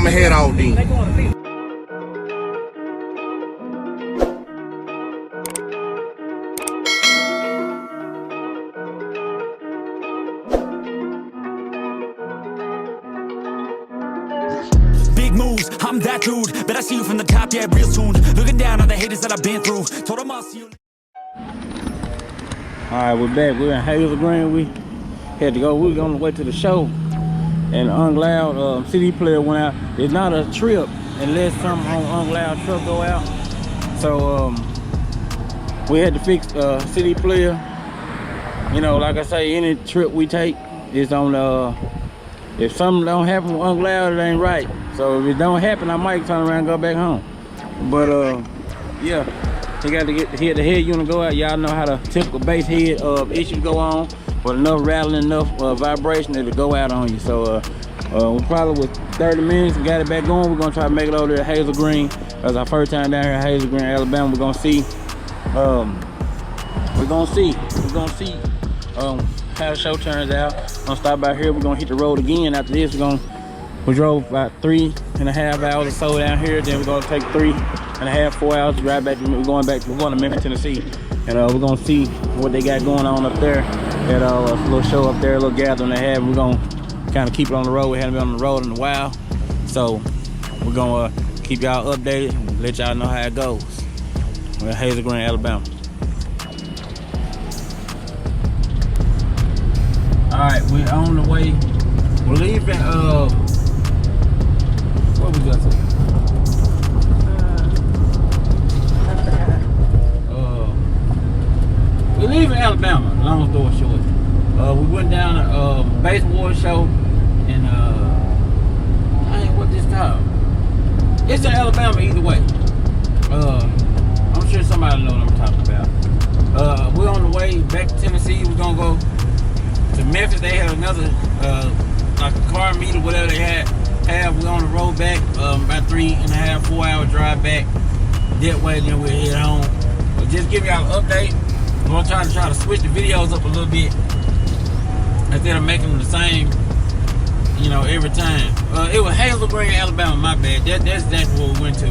I'ma head out then. Big moves, I'm that dude. Bet I see you from the top, yeah, real soon. Looking down on the haters that I've been through. Told them I'll see you. Alright, we're back. We're in Hazel. We had to go. We were on the way to the show. And Unloud CD player went out. It's not a trip unless something on Unloud truck go out. So we had to fix CD player. You know, like I say, any trip we take is on if something don't happen with Unloud, it ain't right. So if it don't happen, I might turn around and go back home. But yeah, he got to get the head unit go out. Y'all know how the typical bass head issues go on. But enough rattling, enough vibration it'll go out on you. So we probably with 30 minutes we got it back going. We're gonna try to make it over there at Hazel Green. That's our first time down here at Hazel Green, Alabama. We're gonna see how the show turns out. Gonna stop by here. We're gonna hit the road again. After this, we drove about 3.5 hours or so down here. Then we're gonna take 3.5, 4 hours to drive back. We're going to Memphis, Tennessee, and we're gonna see what they got going on up there. At a little show up there, a little gathering they have. We're gonna kind of keep it on the road. We haven't been on the road in a while, so we're gonna keep y'all updated and let y'all know how it goes. We're in Hazel Green, Alabama. All right, we're on the way. We're leaving. What we got to? We're leaving Alabama, long story short. We went down a bass war show in, what this called? It's in Alabama either way. I'm sure somebody knows what I'm talking about. We're on the way back to Tennessee. We're gonna go to Memphis. They had another, like a car meet or whatever they had. We're on the road back, about 3.5, 4 hour drive back. That way, then we'll head home. But just give y'all an update. I'm gonna try to switch the videos up a little bit instead of making them the same, you know, every time. It was Hazel Green, Alabama. My bad. That's exactly what we went to.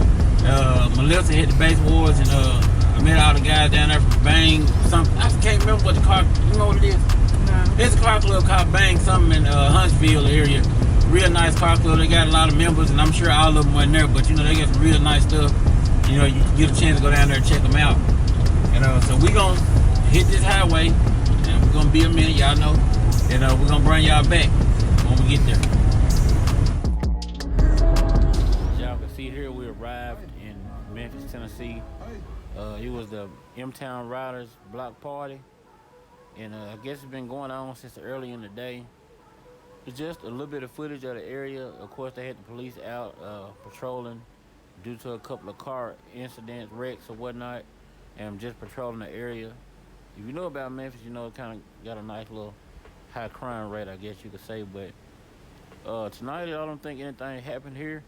Melissa hit the bass wars, and I met all the guys down there from Bang. Something I can't remember what the car. You know what it is? No. There's a car club called Bang something in Huntsville area. Real nice car club. They got a lot of members, and I'm sure all of them weren't there, but you know they got some real nice stuff. You know, you get a chance to go down there and check them out. And so we gonna hit this highway, and we're gonna be a minute, y'all know, and we're gonna bring y'all back when we get there. As y'all can see here, we arrived in Memphis, Tennessee. It was the M-Town Ryders block party, and I guess it's been going on since early in the day. It's just a little bit of footage of the area. Of course, they had the police out patrolling due to a couple of car incidents, wrecks or whatnot, and just patrolling the area. If you know about Memphis, you know it kind of got a nice little high crime rate, I guess you could say. But tonight, I don't think anything happened here,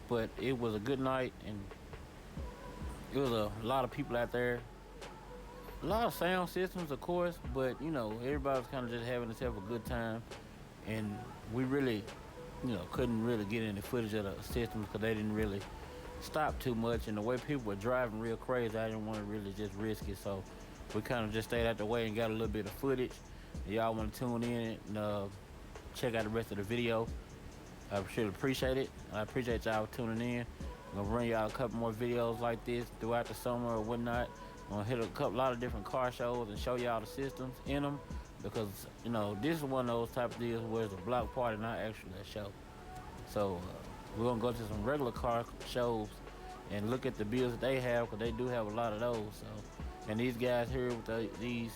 but it was a good night, and it was a lot of people out there. A lot of sound systems, of course, but you know, everybody was kind of just having themselves a good time, and we really, you know, couldn't really get any footage of the systems because they didn't really stop too much, and the way people were driving real crazy, I didn't want to really just risk it, so we kind of just stayed out the way and got a little bit of footage. Y'all want to tune in and check out the rest of the video. I should appreciate it. I appreciate y'all tuning in. I'm gonna bring y'all a couple more videos like this throughout the summer or whatnot. I'm gonna hit a lot of different car shows and show y'all the systems in them, because you know this is one of those type of deals where it's a block party, not actually a show. So we're gonna go to some regular car shows and look at the bills that they have, because they do have a lot of those. So, and these guys here with these,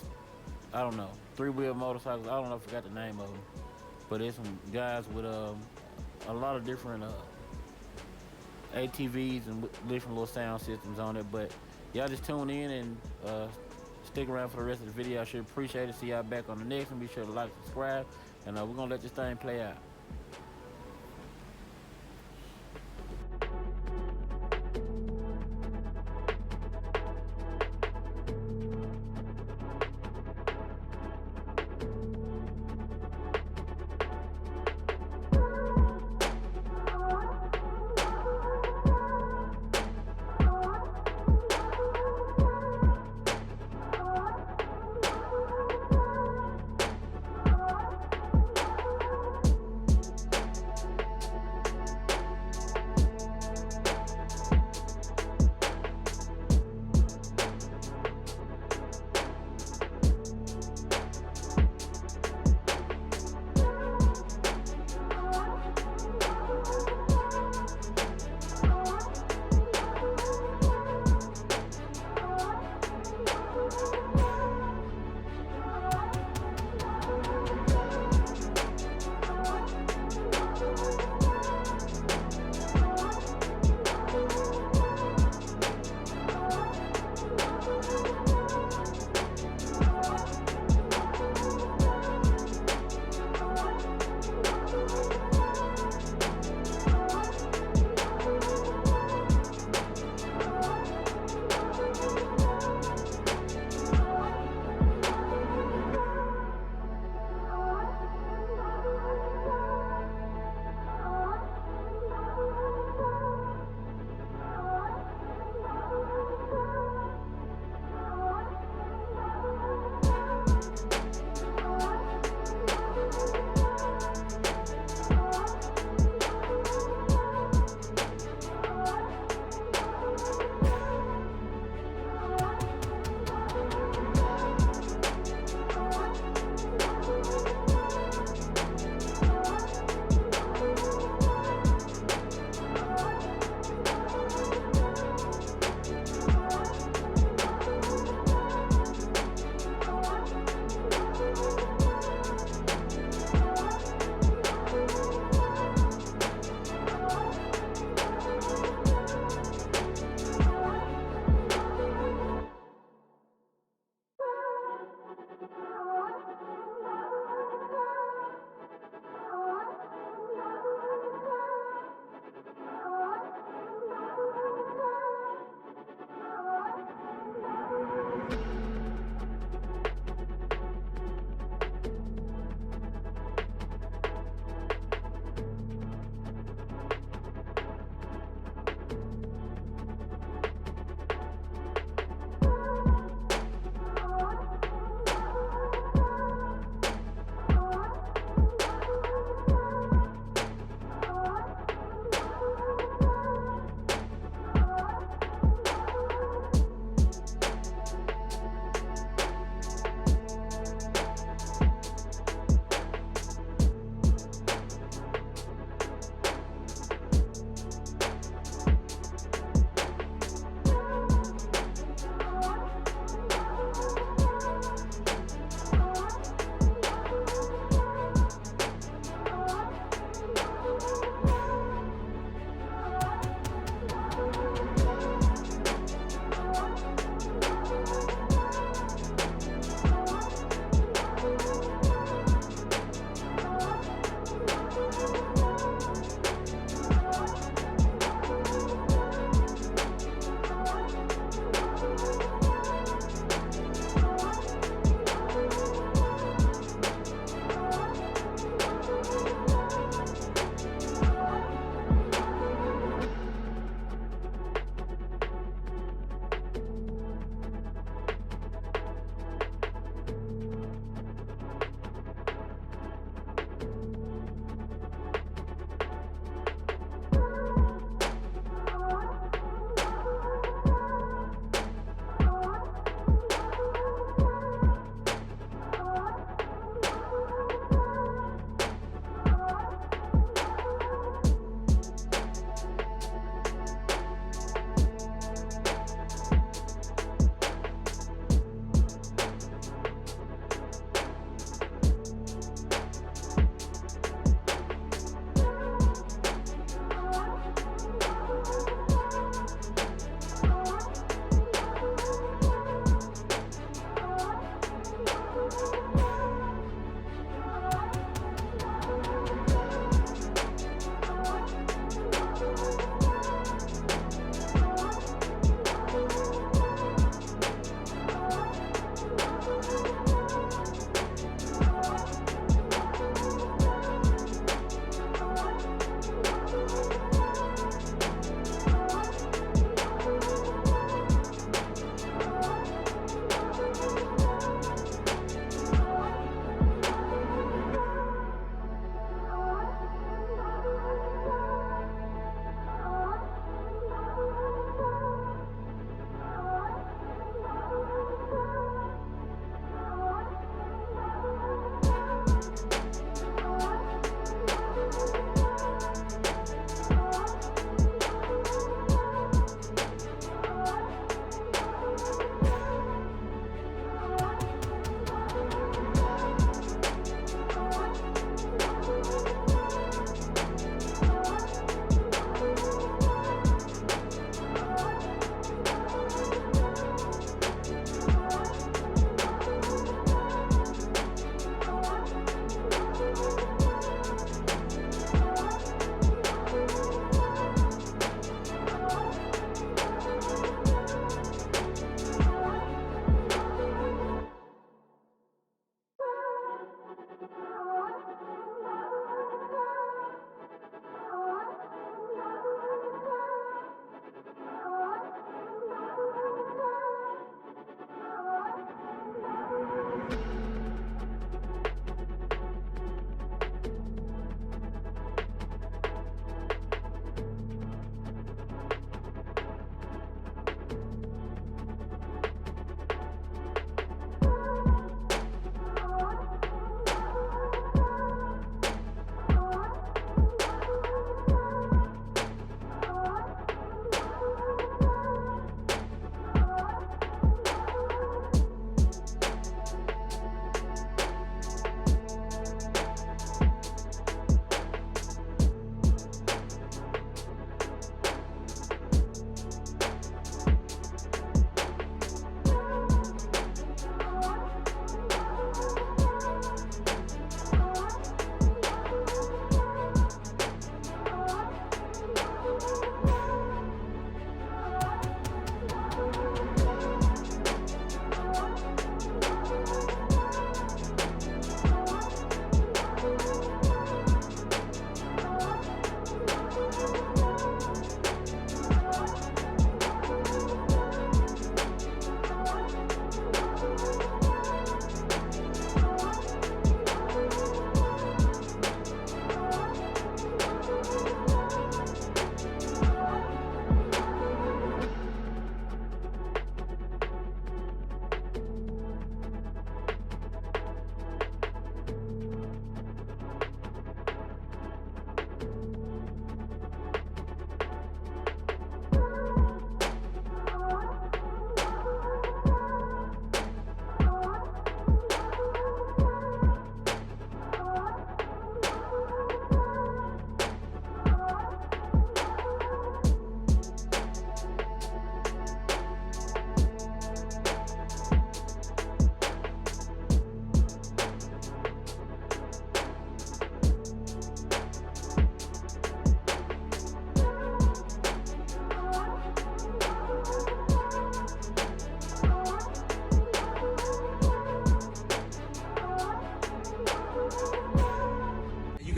I don't know, 3-wheel motorcycles. I don't know, I forgot the name of them, but it's some guys with a lot of different ATVs and different little sound systems on it. But y'all just tune in and stick around for the rest of the video. I should appreciate it. See y'all back on the next one. Be sure to like, subscribe, and we're gonna let this thing play out.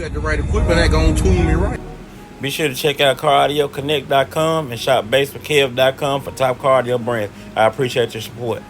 got the right equipment, that gonna tune me right. Be sure to check out CarAudioConnect.com and shop BASSWITHKEV.com for top car audio brands. I appreciate your support.